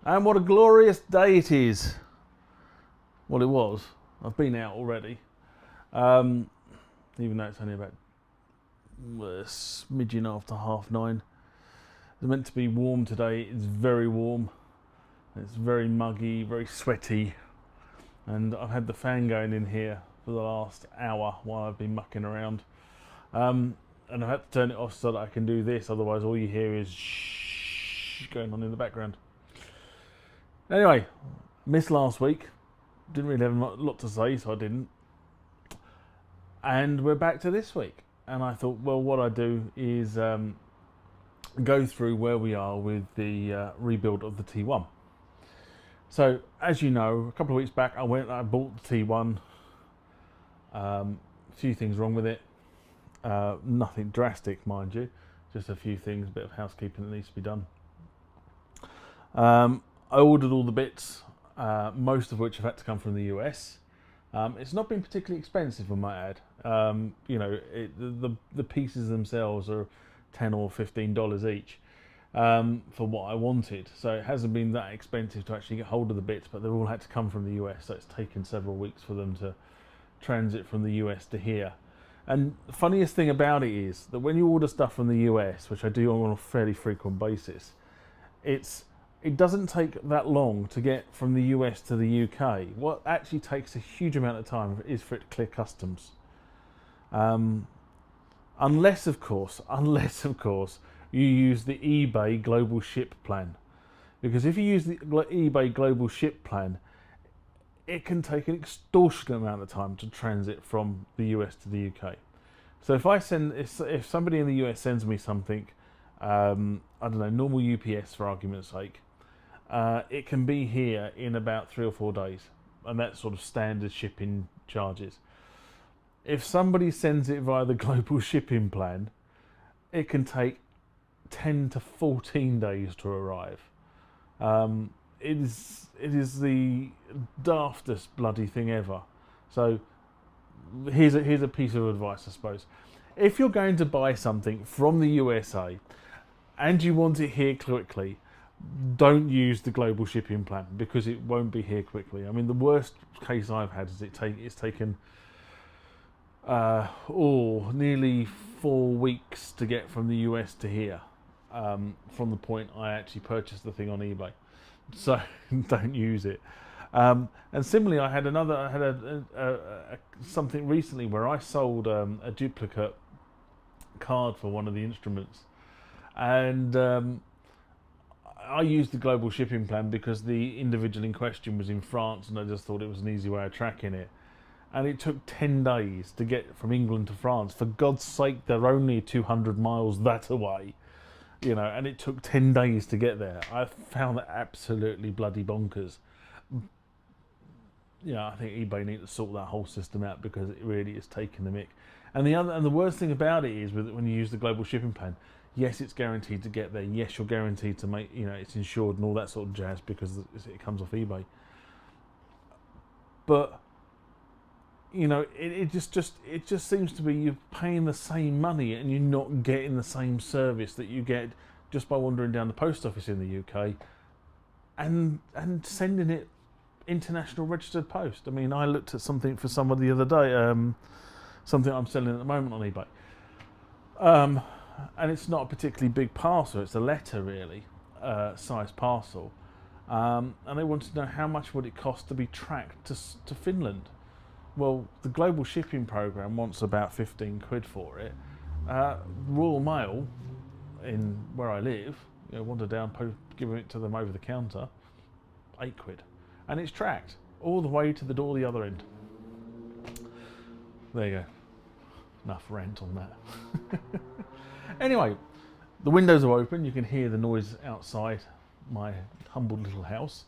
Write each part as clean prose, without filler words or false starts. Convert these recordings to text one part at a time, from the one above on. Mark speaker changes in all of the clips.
Speaker 1: And what a glorious day it is. Well, it was. I've been out already. Even though it's only about a smidgen after 9:30. It's meant to be warm today. It's very warm. It's very muggy, very sweaty. And I've had the fan going in here for the last hour while I've been mucking around. And I've had to turn it off so that I can do this. Otherwise, all you hear is shh going on in the background. Anyway, missed last week. Didn't really have a lot to say, so I didn't. And we're back to this week. And I thought, well, what I do is go through where we are with the rebuild of the T1. So, as you know, a couple of weeks back, I bought the T1. A few things wrong with it. Nothing drastic, mind you. Just a few things, a bit of housekeeping that needs to be done. I ordered all the bits, most of which have had to come from the US. It's not been particularly expensive, I might add. You know, the pieces themselves are $10 or $15 each for what I wanted. So it hasn't been that expensive to actually get hold of the bits, but they've all had to come from the US. So it's taken several weeks for them to transit from the US to here. And the funniest thing about it is that when you order stuff from the US, which I do on a fairly frequent basis, it doesn't take that long to get from the US to the UK. What actually takes a huge amount of time is for it to clear customs. Unless of course, you use the eBay Global Ship Plan. Because if you use the eBay Global Ship Plan, it can take an extortionate amount of time to transit from the US to the UK. So if somebody in the US sends me something, I don't know, normal UPS for argument's sake, it can be here in about 3 or 4 days, and that's sort of standard shipping charges. If somebody sends it via the Global Shipping Plan, it can take 10 to 14 days to arrive. It is the daftest bloody thing ever. So here's a piece of advice, I suppose. If you're going to buy something from the USA and you want it here quickly, don't use the Global Shipping Plan, because it won't be here quickly. I mean, the worst case I've had is it's taken nearly 4 weeks to get from the US to here, from the point I actually purchased the thing on eBay. So don't use it. And similarly, I had something recently where I sold a duplicate card for one of the instruments, and I used the Global Shipping Plan because the individual in question was in France, and I just thought it was an easy way of tracking it. And it took 10 days to get from England to France. For God's sake, they're only 200 miles that away, you know, and it took 10 days to get there. I found that absolutely bloody bonkers. You know, I think eBay need to sort that whole system out, because it really is taking the mick. And the worst thing about it is when you use the Global Shipping Plan, yes, it's guaranteed to get there. Yes, you're guaranteed to make, you know, it's insured and all that sort of jazz because it comes off eBay. But you know, it just seems to be you're paying the same money and you're not getting the same service that you get just by wandering down the post office in the UK and sending it international registered post. I mean, I looked at something for someone the other day, something I'm selling at the moment on eBay, and it's not a particularly big parcel. It's a letter really size parcel, and they wanted to know how much would it cost to be tracked to Finland. Well, the Global Shipping Programme wants about 15 quid for it. Royal Mail, in where I live, you know, wander down, giving it to them over the counter, 8 quid. And it's tracked all the way to the door the other end. There you go. Enough rant on that. Anyway, the windows are open. You can hear the noise outside my humble little house.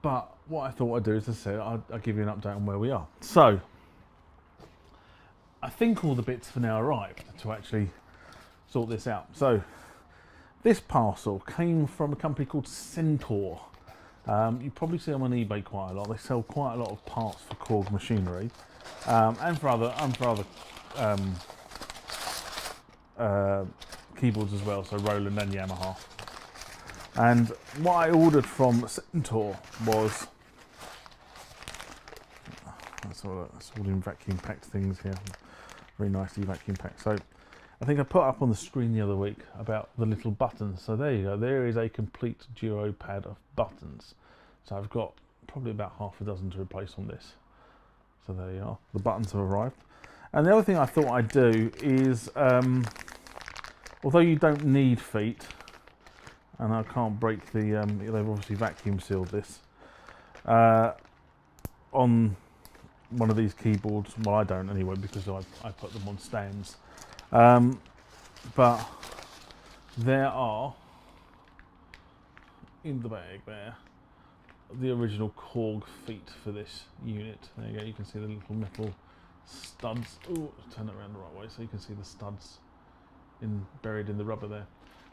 Speaker 1: But what I thought I'd do is, as I said, I'll give you an update on where we are. So, I think all the bits for now arrived to actually sort this out. So, this parcel came from a company called Centaur. You probably see them on eBay quite a lot. They sell quite a lot of parts for Korg machinery, and for other keyboards as well. So Roland and Yamaha. And what I ordered from Centaur was, that's all in vacuum packed things here, very nicely vacuum packed. So I think I put up on the screen the other week about the little buttons. So there you go, there is a complete duo pad of buttons. So I've got probably about half a dozen to replace on this. So there you are, the buttons have arrived. And the other thing I thought I'd do is, although you don't need feet, and I can't break the, they've obviously vacuum sealed this, on one of these keyboards, well I don't anyway because I put them on stands, but there are, in the bag there, the original Korg feet for this unit. There you go, you can see the little metal studs. Oh, turn it around the right way so you can see the studs buried in the rubber there.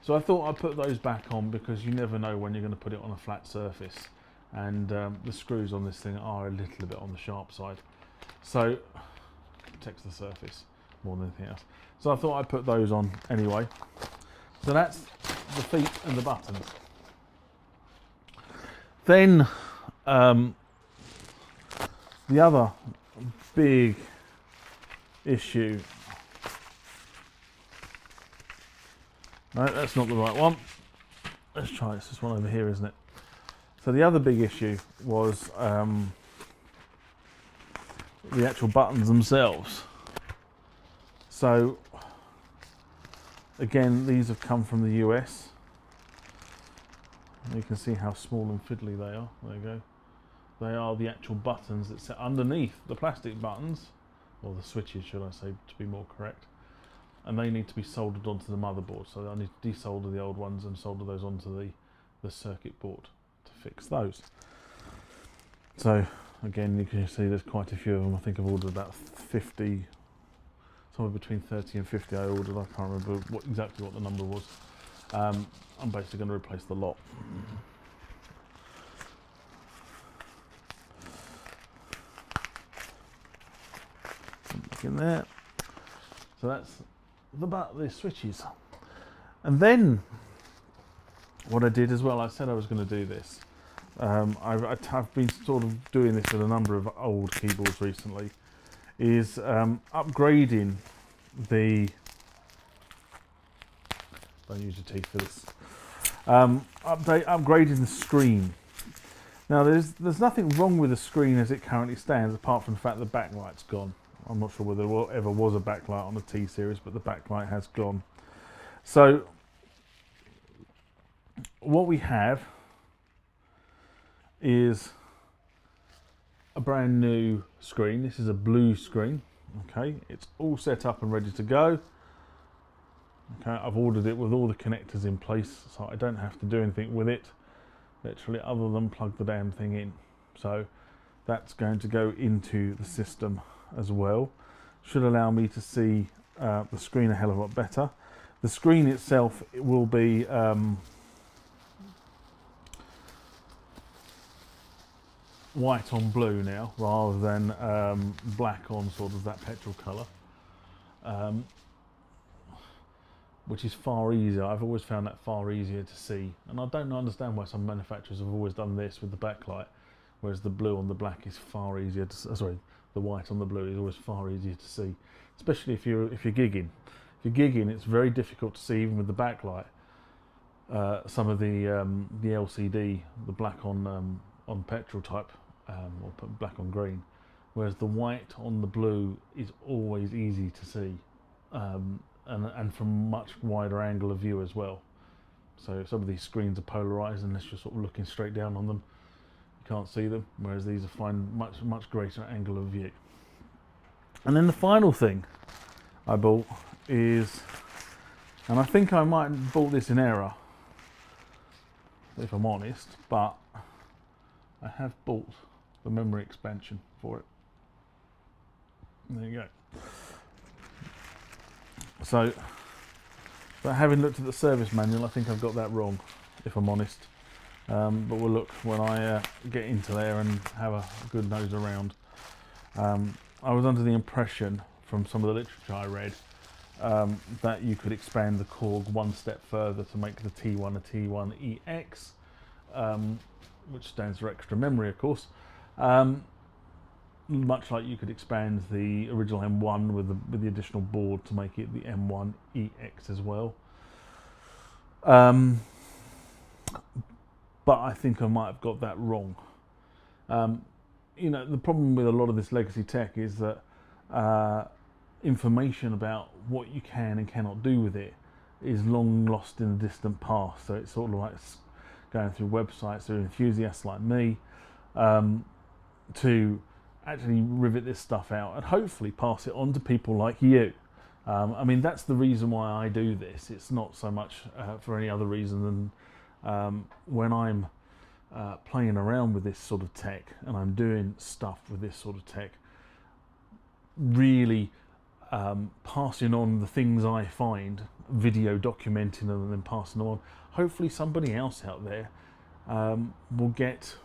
Speaker 1: So I thought I'd put those back on because you never know when you're going to put it on a flat surface, and the screws on this thing are a little bit on the sharp side, so it protects the surface more than anything else. So I thought I'd put those on anyway. So that's the feet and the buttons. Then the other big issue, no, that's not the right one. Let's try this. This one over here, isn't it? So the other big issue was the actual buttons themselves. So again, these have come from the US. You can see how small and fiddly they are. There you go. They are the actual buttons that sit underneath the plastic buttons, or the switches should I say, to be more correct. And they need to be soldered onto the motherboard. So I need to desolder the old ones and solder those onto the circuit board to fix those. So again, you can see there's quite a few of them. I think I've ordered about 50, somewhere between 30 and 50 I ordered. I can't remember exactly what the number was. I'm basically going to replace the lot. Back in there. So that's the switches. And then what I did as well, I said I was going to do this. I've been sort of doing this with a number of old keyboards recently, is upgrading the, don't use your teeth for this, upgrading the screen. Now there's nothing wrong with the screen as it currently stands, apart from the fact the backlight's gone. I'm not sure whether there ever was a backlight on the T series, but the backlight has gone. So what we have is a brand new screen. This is a blue screen. Okay, it's all set up and ready to go. Okay, I've ordered it with all the connectors in place, so I don't have to do anything with it, literally, other than plug the damn thing in. So that's going to go into the system as well. Should allow me to see the screen a hell of a lot better. The screen itself, it will be white on blue now, rather than black on sort of that petrol colour, which is far easier. I've always found that far easier to see, and I don't understand why some manufacturers have always done this with the backlight, whereas the blue on the black is far easier to, sorry, the white on the blue is always far easier to see, especially if you're gigging. If you're gigging, it's very difficult to see even with the backlight. Some of the LCD, the black on petrol type, or black on green, whereas the white on the blue is always easy to see, and from much wider angle of view as well. So some of these screens are polarized, unless you're sort of looking straight down on them, you can't see them, whereas these are fine, much greater angle of view. And then the final thing I bought is, and I think I might have bought this in error, if I'm honest, but I have bought the memory expansion for it. There you go. So, but having looked at the service manual, I think I've got that wrong, if I'm honest. But we'll look when I get into there and have a good nose around. I was under the impression from some of the literature I read that you could expand the Korg one step further to make the T1 a T1EX, which stands for extra memory, of course. Much like you could expand the original M1 with the additional board to make it the M1EX as well. But I think I might have got that wrong. You know, the problem with a lot of this legacy tech is that information about what you can and cannot do with it is long lost in the distant past. So it's sort of like going through websites through enthusiasts like me to actually rivet this stuff out and hopefully pass it on to people like you. I mean, that's the reason why I do this. It's not so much for any other reason than when I'm playing around with this sort of tech and I'm doing stuff with this sort of tech, really passing on the things I find, video documenting them and then passing them on. Hopefully somebody else out there will get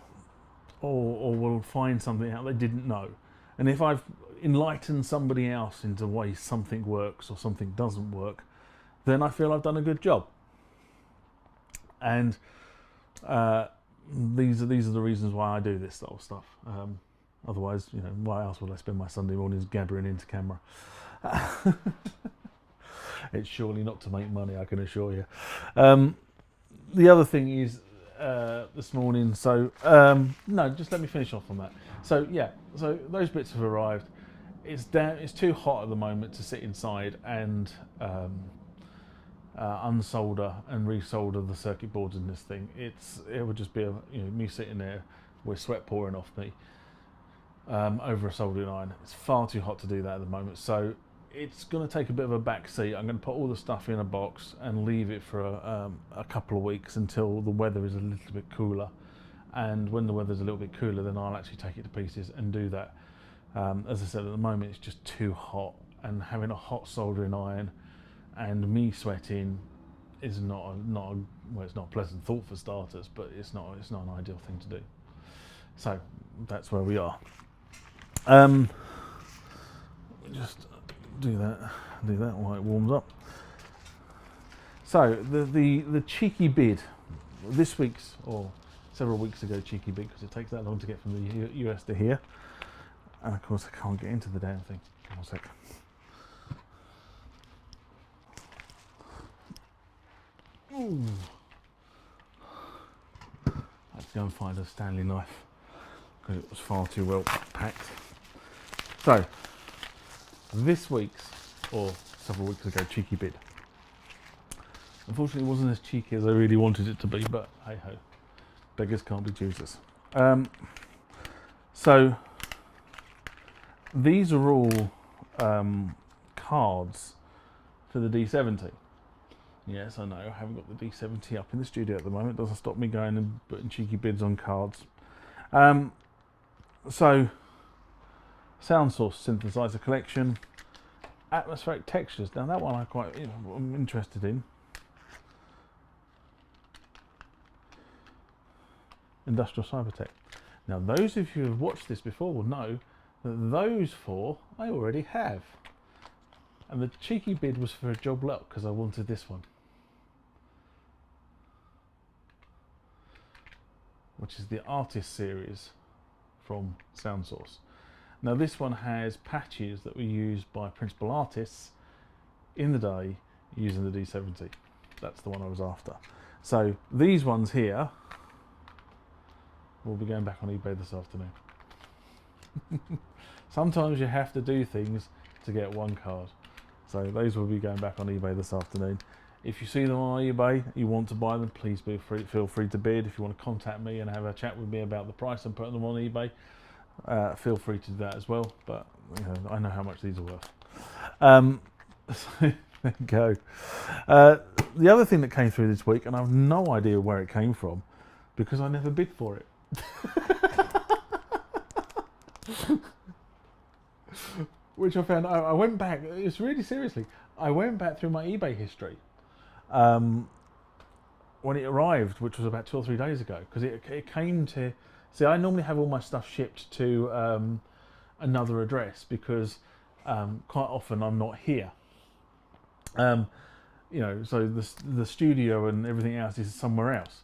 Speaker 1: or will find something out they didn't know. And if I've enlightened somebody else into why something works or something doesn't work, then I feel I've done a good job. And these are the reasons why I do this sort of stuff. Otherwise, you know, why else would I spend my Sunday mornings gabbering into camera? It's surely not to make money, I can assure you. The other thing is this morning, so no, just let me finish off on that. So yeah, so those bits have arrived. It's too hot at the moment to sit inside and unsolder and resolder the circuit boards in this thing. It would just be me sitting there with sweat pouring off me over a soldering iron. It's far too hot to do that at the moment, so it's going to take a bit of a back seat. I'm going to put all the stuff in a box and leave it for a couple of weeks until the weather is a little bit cooler. And when the weather's a little bit cooler, then I'll actually take it to pieces and do that. As I said, at the moment it's just too hot, and having a hot soldering iron and me sweating is not it's not a pleasant thought for starters, but it's not an ideal thing to do. So that's where we are. Just do that while it warms up. So the cheeky bid, this week's or several weeks ago cheeky bid, because it takes that long to get from the US to here, and of course I can't get into the damn thing. Come on a sec. Ooh. I had to go and find a Stanley knife because it was far too well packed. So this week's, or several weeks ago, cheeky bid. Unfortunately, it wasn't as cheeky as I really wanted it to be, but hey ho, beggars can't be choosers. So these are all cards for the D70. Yes, I know, I haven't got the D70 up in the studio at the moment. It doesn't stop me going and putting cheeky bids on cards. So, sound source synthesizer collection, atmospheric textures. Now that one I'm interested in. Industrial Cybertech. Now those of you who have watched this before will know that those four I already have. And the cheeky bid was for a job lot because I wanted this one, which is the Artist series from Sound Source. Now this one has patches that were used by principal artists in the day using the D70. That's the one I was after. So these ones here will be going back on eBay this afternoon. Sometimes you have to do things to get one card. So those will be going back on eBay this afternoon. If you see them on eBay, you want to buy them, please feel free to bid. If you want to contact me and have a chat with me about the price and putting them on eBay, feel free to do that as well. But I know how much these are worth. So there you go. The other thing that came through this week, and I have no idea where it came from, because I never bid for it. Which I found, I went back, it's really seriously, I went back through my eBay history when it arrived, which was about 2 or 3 days ago, because it came to, see, I normally have all my stuff shipped to another address because quite often I'm not here. Um, you know, so the studio and everything else is somewhere else.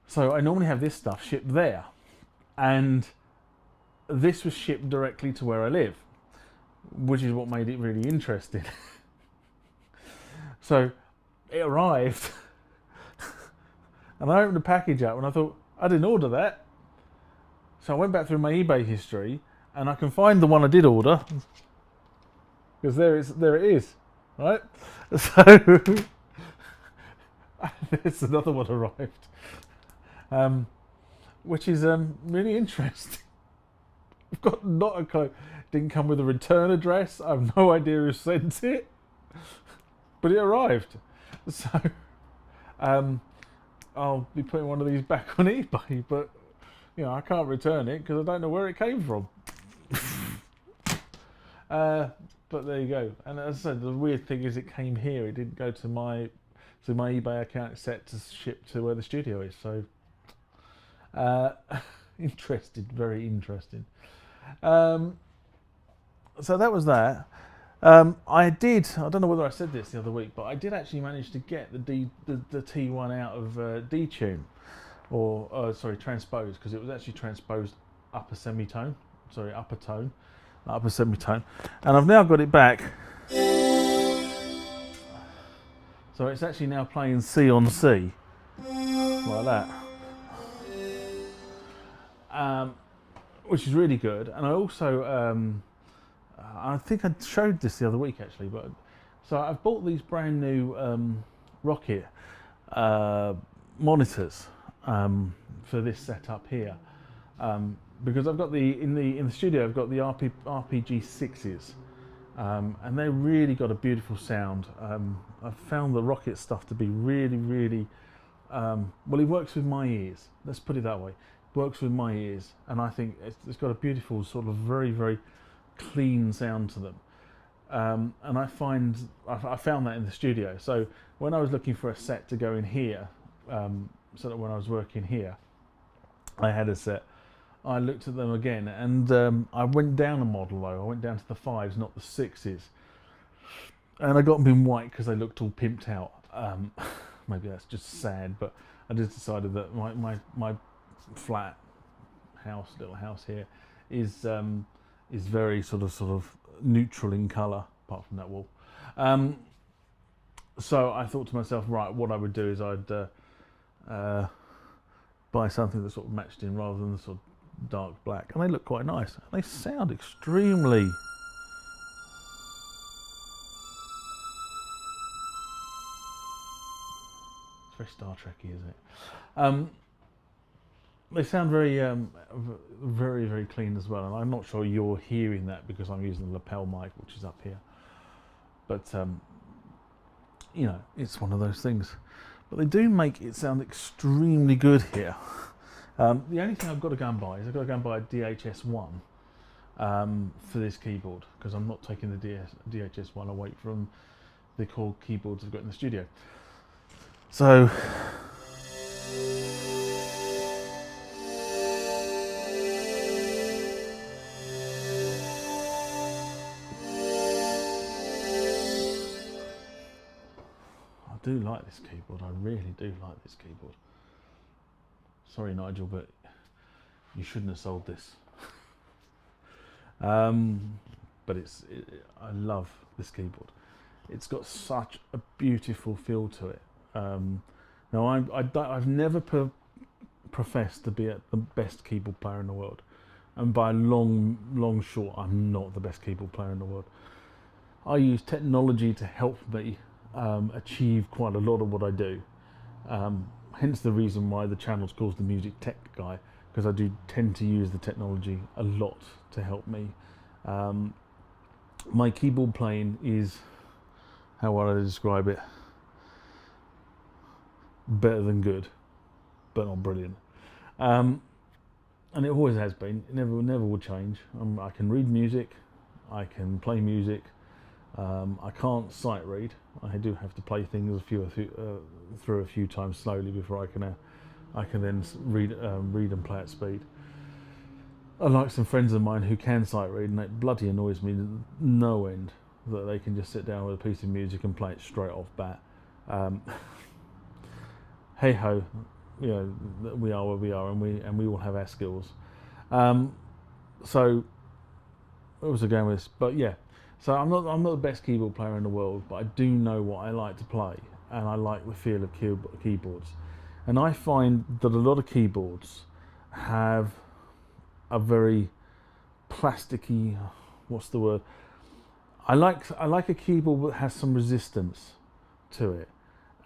Speaker 1: So I normally have this stuff shipped there, and this was shipped directly to where I live, which is what made it really interesting. So it arrived, and I opened the package up, and I thought, I didn't order that. So I went back through my eBay history, and I can find the one I did order, because there it is, right? So there's another one arrived, which is really interesting. I've got not a code. Didn't come with a return address. I have no idea who sent it, but it arrived. So I'll be putting one of these back on eBay, but you know I can't return it because I don't know where it came from. But there you go. And as I said, the weird thing is it came here. It didn't go to my eBay account. It's set to ship to where the studio is. So interesting, very interesting. So that was that. I don't know whether I said this the other week, but I did actually manage to get the T1 out of detune, or transpose, because it was actually transposed upper semitone, upper semitone, and I've now got it back. So it's actually now playing C on C, like that. Which is really good. And I also, I think I showed this the other week actually, but so I've bought these brand new Rocket monitors for this setup here, because I've got in the studio I've got the RPG 6s, and they really got a beautiful sound. I've found the Rocket stuff to be really well, it works with my ears. Let's put it that way. Works with my ears, and I think it's got a beautiful sort of very clean sound to them. And I found that in the studio. So when I was looking for a set to go in here, so that when I was working here, I had a set. I looked at them again, and I went down a model though. I went down to the 5s, not the 6s, and I got them in white because they looked all pimped out. Maybe that's just sad, but I just decided that my flat little house here is very sort of neutral in colour, apart from that wall. So I thought to myself, right, what I would do is I'd buy something that sort of matched in rather than the sort of dark black, and they look quite nice. They sound extremely. It's very Star Trek-y, isn't it? They sound very clean as well, and I'm not sure you're hearing that because I'm using the lapel mic, which is up here. But you know, it's one of those things. But they do make it sound extremely good here. The only thing I've got to go and buy is I've got to go and buy a DHS1 for this keyboard, because I'm not taking the DHS1 away from the core keyboards I've got in the studio. So. I do like this keyboard. I really do like this keyboard. Sorry, Nigel, but you shouldn't have sold this. But I love this keyboard. It's got such a beautiful feel to it. Now, I've never professed to be the best keyboard player in the world, and by long short, I'm not the best keyboard player in the world. I use technology to help me achieve quite a lot of what I do. Hence the reason why the channel's called the Music Tech Guy, because I do tend to use the technology a lot to help me. My keyboard playing is, how would I describe it? Better than good, but not brilliant. And it always has been. It never will change. I can read music, I can play music. I can't sight read. I do have to play things through a few times slowly before I can then read and play at speed. Unlike some friends of mine who can sight read, and it bloody annoys me no end. that they can just sit down with a piece of music and play it straight off bat. Hey ho, you know, we are where we are, and we all have our skills. So what was I going with this? But yeah, so I'm not the best keyboard player in the world, but I do know what I like to play, and I like the feel of keyboards. And I find that a lot of keyboards have a very plasticky, what's the word? I like a keyboard that has some resistance to it.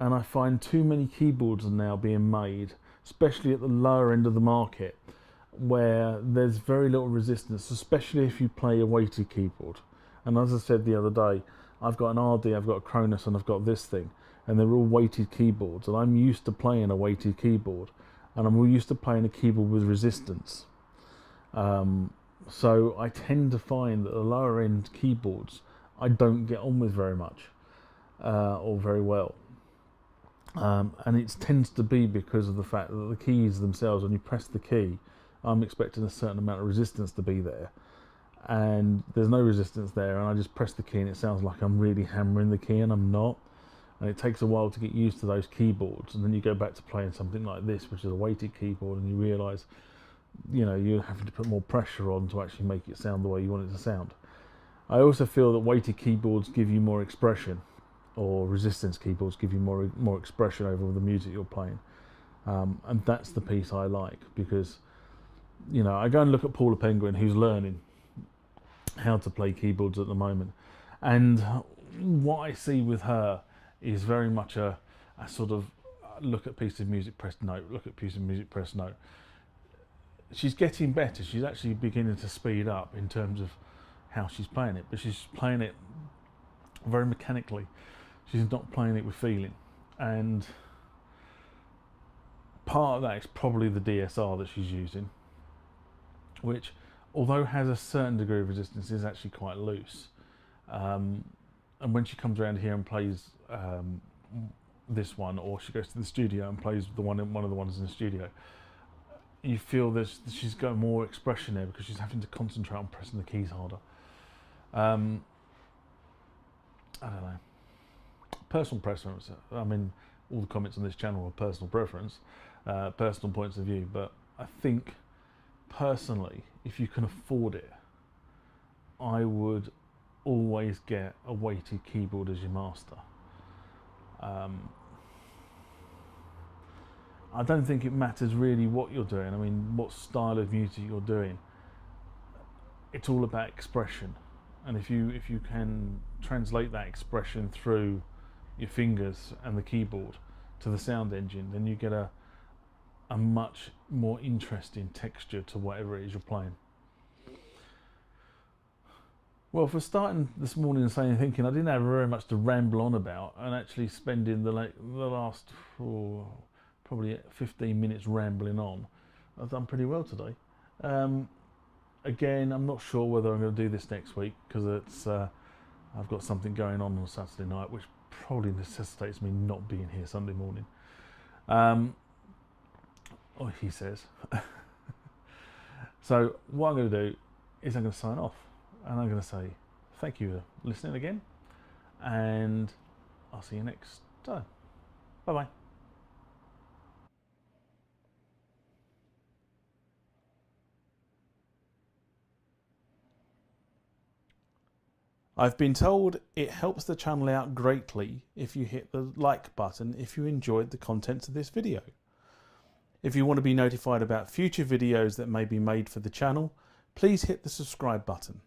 Speaker 1: And I find too many keyboards are now being made, especially at the lower end of the market, where there's very little resistance, especially if you play a weighted keyboard. And as I said the other day, I've got an RD, I've got a Cronus, and I've got this thing, and they're all weighted keyboards, and I'm used to playing a weighted keyboard, and I'm used to playing a keyboard with resistance. So I tend to find that the lower end keyboards I don't get on with very much, or very well. And it tends to be because of the fact that the keys themselves, when you press the key, I'm expecting a certain amount of resistance to be there, and there's no resistance there, and I just press the key and it sounds like I'm really hammering the key, and I'm not. And it takes a while to get used to those keyboards, and then you go back to playing something like this, which is a weighted keyboard, and you realise, you know, you're having to put more pressure on to actually make it sound the way you want it to sound. I also feel that weighted keyboards give you more expression, or resistance keyboards give you more expression over the music you're playing, and that's the piece I like, because, you know, I go and look at Paula Penguin, who's learning how to play keyboards at the moment, and what I see with her is very much a sort of look at piece of music, press note, look at piece of music, press note. She's getting better. She's actually beginning to speed up in terms of how she's playing it, but she's playing it very mechanically. She's not playing it with feeling, and part of that is probably the DSR that she's using, which, although has a certain degree of resistance, is actually quite loose. And when she comes around here and plays this one, or she goes to the studio and plays one of the ones in the studio, you feel that she's got more expression there because she's having to concentrate on pressing the keys harder. I don't know. Personal preference. I mean, all the comments on this channel are personal preference, personal points of view, but I think personally, if you can afford it, I would always get a weighted keyboard as your master. I don't think it matters really what you're doing. I mean, what style of music you're doing. It's all about expression, and if you can translate that expression through your fingers and the keyboard to the sound engine, then you get a much more interesting texture to whatever it is you're playing. Well, for starting this morning and thinking I didn't have very much to ramble on about, and actually spending the last probably 15 minutes rambling on, I've done pretty well today. Again, I'm not sure whether I'm going to do this next week, because it's I've got something going on Saturday night, which probably necessitates me not being here Sunday morning. Or he says. So what I'm going to do is I'm going to sign off, and I'm going to say thank you for listening again, and I'll see you next time. Bye bye. I've been told it helps the channel out greatly if you hit the like button if you enjoyed the contents of this video. If you want to be notified about future videos that may be made for the channel, please hit the subscribe button.